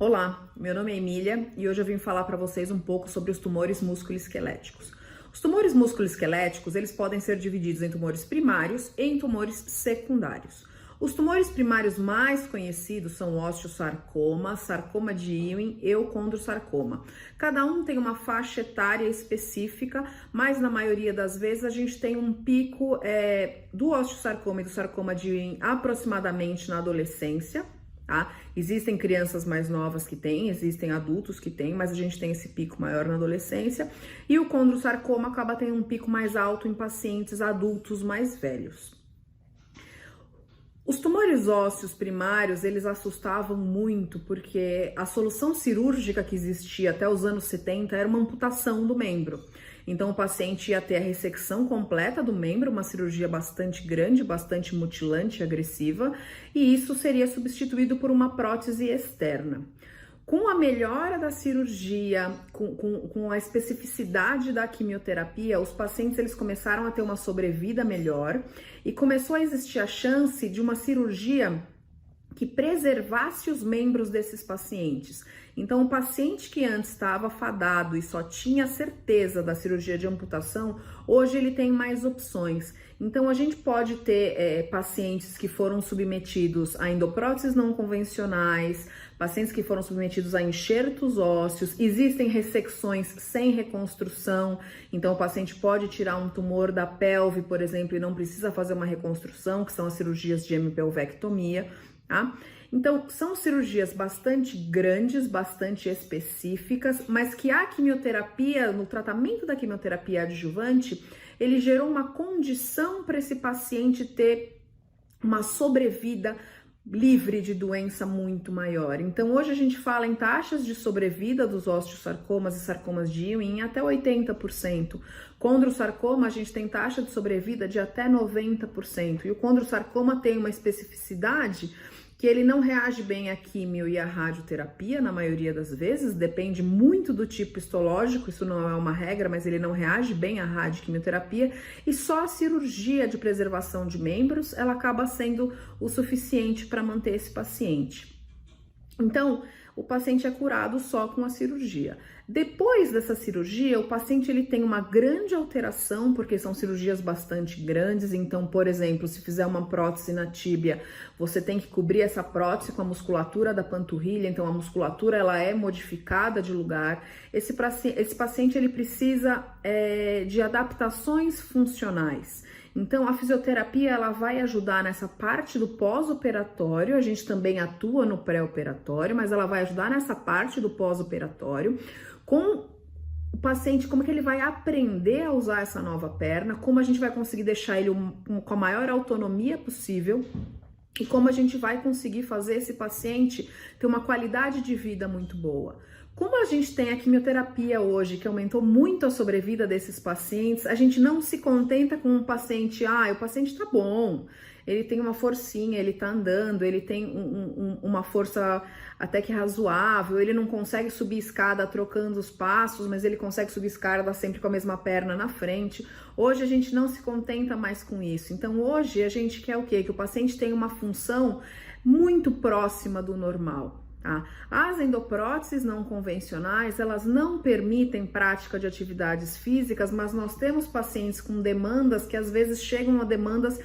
Olá, meu nome é Emília e hoje eu vim falar para vocês um pouco sobre os tumores musculoesqueléticos. Os tumores musculoesqueléticos, eles podem ser divididos em tumores primários e em tumores secundários. Os tumores primários mais conhecidos são o osteosarcoma, sarcoma de Ewing e o condrosarcoma. Cada um tem uma faixa etária específica, mas na maioria das vezes a gente tem um pico do osteosarcoma e do sarcoma de Ewing aproximadamente na adolescência. Tá? Existem crianças mais novas que têm, existem adultos que têm, mas a gente tem esse pico maior na adolescência. E o condrosarcoma acaba tendo um pico mais alto em pacientes adultos mais velhos. Os tumores ósseos primários, eles assustavam muito, porque a solução cirúrgica que existia até os anos 70 era uma amputação do membro. Então, o paciente ia ter a ressecção completa do membro, uma cirurgia bastante grande, bastante mutilante e agressiva, e isso seria substituído por uma prótese externa. Com a melhora da cirurgia, com a especificidade da quimioterapia, os pacientes eles começaram a ter uma sobrevida melhor e começou a existir a chance de uma cirurgia que preservasse os membros desses pacientes. Então, o paciente que antes estava fadado e só tinha certeza da cirurgia de amputação, hoje ele tem mais opções. Então, a gente pode ter pacientes que foram submetidos a endopróteses não convencionais, pacientes que foram submetidos a enxertos ósseos, existem ressecções sem reconstrução, então o paciente pode tirar um tumor da pelve, por exemplo, e não precisa fazer uma reconstrução, que são as cirurgias de hemipelvectomia. Tá? Então, são cirurgias bastante grandes, bastante específicas, mas que a quimioterapia, no tratamento da quimioterapia adjuvante, ele gerou uma condição para esse paciente ter uma sobrevida livre de doença muito maior. Então, hoje a gente fala em taxas de sobrevida dos osteosarcomas e sarcomas de Ewing em até 80%. Condrosarcoma, a gente tem taxa de sobrevida de até 90%. E o condrosarcoma tem uma especificidade que ele não reage bem à quimio e à radioterapia, na maioria das vezes, depende muito do tipo histológico, isso não é uma regra, mas ele não reage bem à radioquimioterapia, e só a cirurgia de preservação de membros, ela acaba sendo o suficiente para manter esse paciente. Então, o paciente é curado só com a cirurgia. Depois dessa cirurgia, o paciente ele tem uma grande alteração, porque são cirurgias bastante grandes. Então, por exemplo, se fizer uma prótese na tíbia, você tem que cobrir essa prótese com a musculatura da panturrilha. Então, a musculatura ela é modificada de lugar. Esse paciente ele precisa de adaptações funcionais. Então, a fisioterapia ela vai ajudar nessa parte do pós-operatório, a gente também atua no pré-operatório, mas ela vai ajudar nessa parte do pós-operatório, com o paciente, como que ele vai aprender a usar essa nova perna, como a gente vai conseguir deixar ele com a maior autonomia possível, e como a gente vai conseguir fazer esse paciente ter uma qualidade de vida muito boa. Como a gente tem a quimioterapia hoje, que aumentou muito a sobrevida desses pacientes, a gente não se contenta com um paciente, o paciente tá bom, ele tem uma forcinha, ele tá andando, ele tem uma força até que razoável, ele não consegue subir escada trocando os passos, mas ele consegue subir escada sempre com a mesma perna na frente. Hoje a gente não se contenta mais com isso. Então hoje a gente quer o quê? Que o paciente tenha uma função muito próxima do normal. Tá? As endopróteses não convencionais, elas não permitem prática de atividades físicas, mas nós temos pacientes com demandas que às vezes chegam a demandas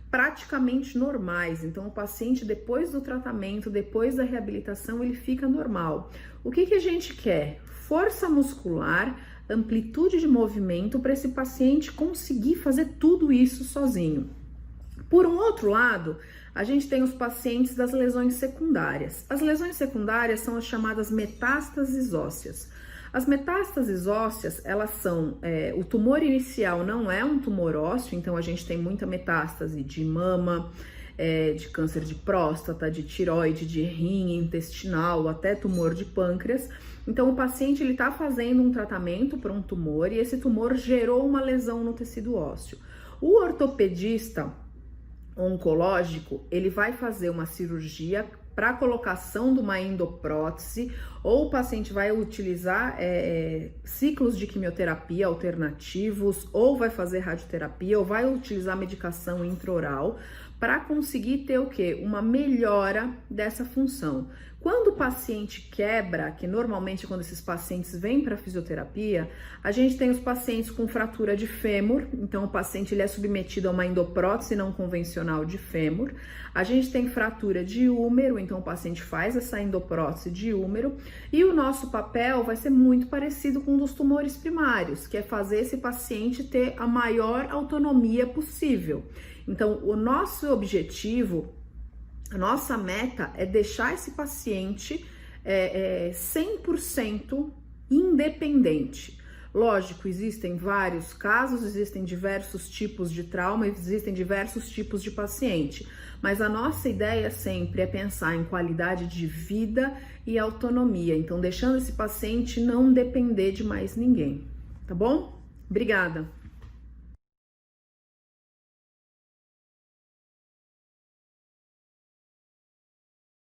praticamente normais. Então, o paciente, depois do tratamento, depois da reabilitação, ele fica normal. O que a gente quer? Força muscular, amplitude de movimento para esse paciente conseguir fazer tudo isso sozinho. Por um outro lado, a gente tem os pacientes das lesões secundárias. As lesões secundárias são as chamadas metástases ósseas. As metástases ósseas, elas são, o tumor inicial não é um tumor ósseo, então a gente tem muita metástase de mama, de câncer de próstata, de tireoide, de rim, intestinal, até tumor de pâncreas. Então o paciente ele está fazendo um tratamento para um tumor e esse tumor gerou uma lesão no tecido ósseo. O ortopedista oncológico, ele vai fazer uma cirurgia para colocação de uma endoprótese, ou o paciente vai utilizar ciclos de quimioterapia alternativos, ou vai fazer radioterapia, ou vai utilizar medicação intraoral para conseguir ter o quê? Uma melhora dessa função. Quando o paciente quebra, que normalmente quando esses pacientes vêm para fisioterapia, a gente tem os pacientes com fratura de fêmur, então o paciente ele é submetido a uma endoprótese não convencional de fêmur. A gente tem fratura de úmero, então o paciente faz essa endoprótese de úmero, e o nosso papel vai ser muito parecido com o dos tumores primários, que é fazer esse paciente ter a maior autonomia possível. Então, o nosso objetivo, a nossa meta é deixar esse paciente 100% independente. Lógico, existem vários casos, existem diversos tipos de trauma, existem diversos tipos de paciente, mas a nossa ideia sempre é pensar em qualidade de vida e autonomia, então deixando esse paciente não depender de mais ninguém, tá bom? Obrigada!